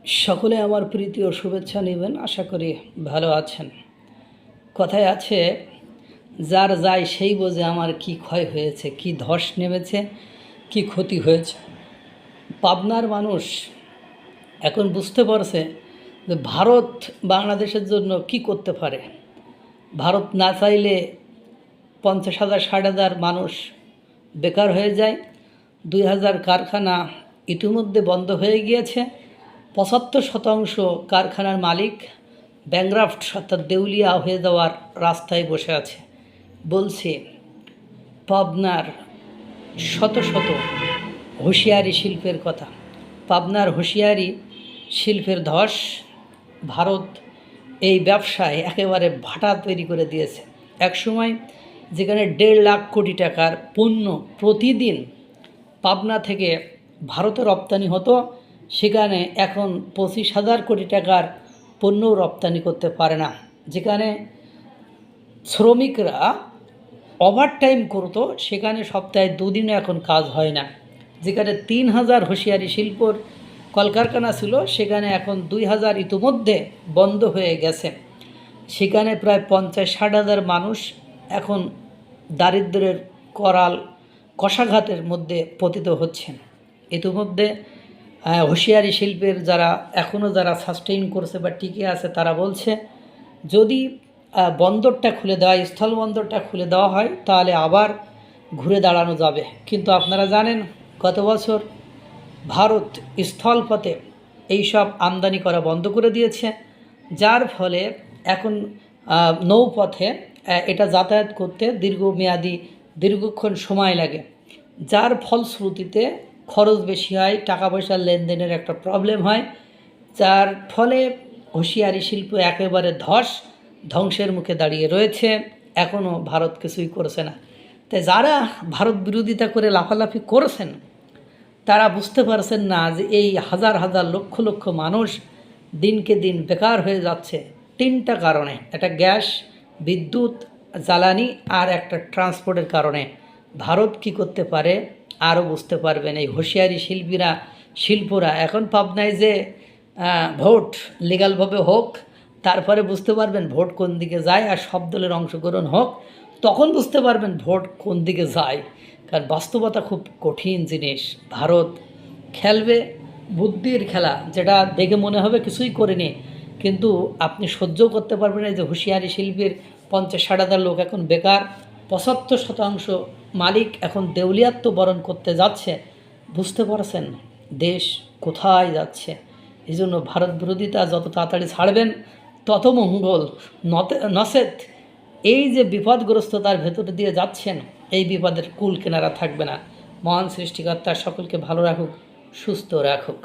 সকলে আমার প্রীতি ও শুভেচ্ছা নেবেন। আশা করি ভালো আছেন। কথায় আছে, যার যায় সেই বোঝে আমার কি ক্ষয় হয়েছে, কি ধস নেমেছে, কি ক্ষতি হয়েছে। পাবনার মানুষ এখন বুঝতে পারছে যে ভারত বাংলাদেশের জন্য কি করতে পারে। ভারত না চাইলে 50,000 60,000 মানুষ বেকার হয়ে যায়। 2,000 কারখানা ইতিমধ্যে বন্ধ হয়ে গিয়েছে। 75% কারখানার মালিক ব্যাংক্রাফট অর্থাৎ দেউলিয়া হয়ে যাওয়ার রাস্তায় বসে আছে। বলছে পাবনার শত শত হুঁশিয়ারি শিল্পের কথা। পাবনার হুঁশিয়ারি শিল্পের ধস ভারত এই ব্যবসায় একেবারে ভাটা তৈরি করে দিয়েছে। একসময় যেখানে 1.5 লাখ কোটি টাকার পণ্য প্রতিদিন পাবনা থেকে ভারতে রপ্তানি হতো, সেখানে এখন 25,000 কোটি টাকার পণ্য রপ্তানি করতে পারে না। যেখানে শ্রমিকরা ওভারটাইম করতো, সেখানে সপ্তাহে 2 দিনও এখন কাজ হয় না। যেখানে 3,000 হুঁশিয়ারি শিল্পর কলকারখানা ছিল, সেখানে এখন 2,000 ইতিমধ্যে বন্ধ হয়ে গেছে। সেখানে প্রায় 50-60,000 মানুষ এখন দারিদ্র্যের করাল কষাঘাতের মধ্যে পতিত হচ্ছেন। ইতিমধ্যে হুঁশিয়ারি শিল্পের যারা এখনও সাস্টেইন করছে বা টিকে আছে, তারা বলছে যদি বন্দরটা খুলে দেওয়া হয়, স্থল বন্দরটা খুলে দেওয়া হয়, তাহলে আবার ঘুরে দাঁড়ানো যাবে। কিন্তু আপনারা জানেন গত বছর ভারত স্থলপথে এইসব আমদানি করা বন্ধ করে দিয়েছে, যার ফলে এখন নৌপথে এটা যাতায়াত করতে দীর্ঘক্ষণ সময় লাগে, যার ফলশ্রুতিতে খরচ বেশি হয়, টাকা পয়সার লেনদেনের একটা প্রবলেম হয়, যার ফলে হুঁশিয়ারি শিল্প একেবারে ধ্বংসের মুখে দাঁড়িয়ে রয়েছে। এখনও ভারত কিছুই করছে না। তাই যারা ভারত বিরোধিতা করে লাফালাফি করছেন, তারা বুঝতে পারছেন না যে এই হাজার হাজার লক্ষ লক্ষ মানুষ দিনকে দিন বেকার হয়ে যাচ্ছে 3টা কারণে। একটা গ্যাস, বিদ্যুৎ, জ্বালানি, আর একটা ট্রান্সপোর্টের কারণে। ভারত কি করতে পারে আরও বুঝতে পারবেন এই হুঁশিয়ারি শিল্পরা। এখন পাবনায় যে ভোট লিগালভাবে হোক, তারপরে বুঝতে পারবেন ভোট কোন দিকে যায়, আর সব দলের অংশগ্রহণ হোক, তখন বুঝতে পারবেন ভোট কোন দিকে যায়। কারণ বাস্তবতা খুব কঠিন জিনিস। ভারত খেলবে বুদ্ধির খেলা, যেটা দেখে মনে হবে কিছুই করেনি, কিন্তু আপনি সহ্য করতে পারবেন না যে হুঁশিয়ারি শিল্পের 50-60,000 লোক এখন বেকার, 75% মালিক এখন দেউলিয়াত্ব বরণ করতে যাচ্ছে। বুঝতে পারছেন দেশ কোথায় যাচ্ছে? এই জন্য ভারত বিরোধিতা যত তাড়াতাড়ি ছাড়বেন তত মঙ্গল। নচেত এই যে বিপদগ্রস্ততার ভেতর দিয়ে যাচ্ছেন, এই বিপদের কুল কিনারা থাকবে না। মহান সৃষ্টিকর্তা সকলকে ভালো রাখুক, সুস্থ রাখুক।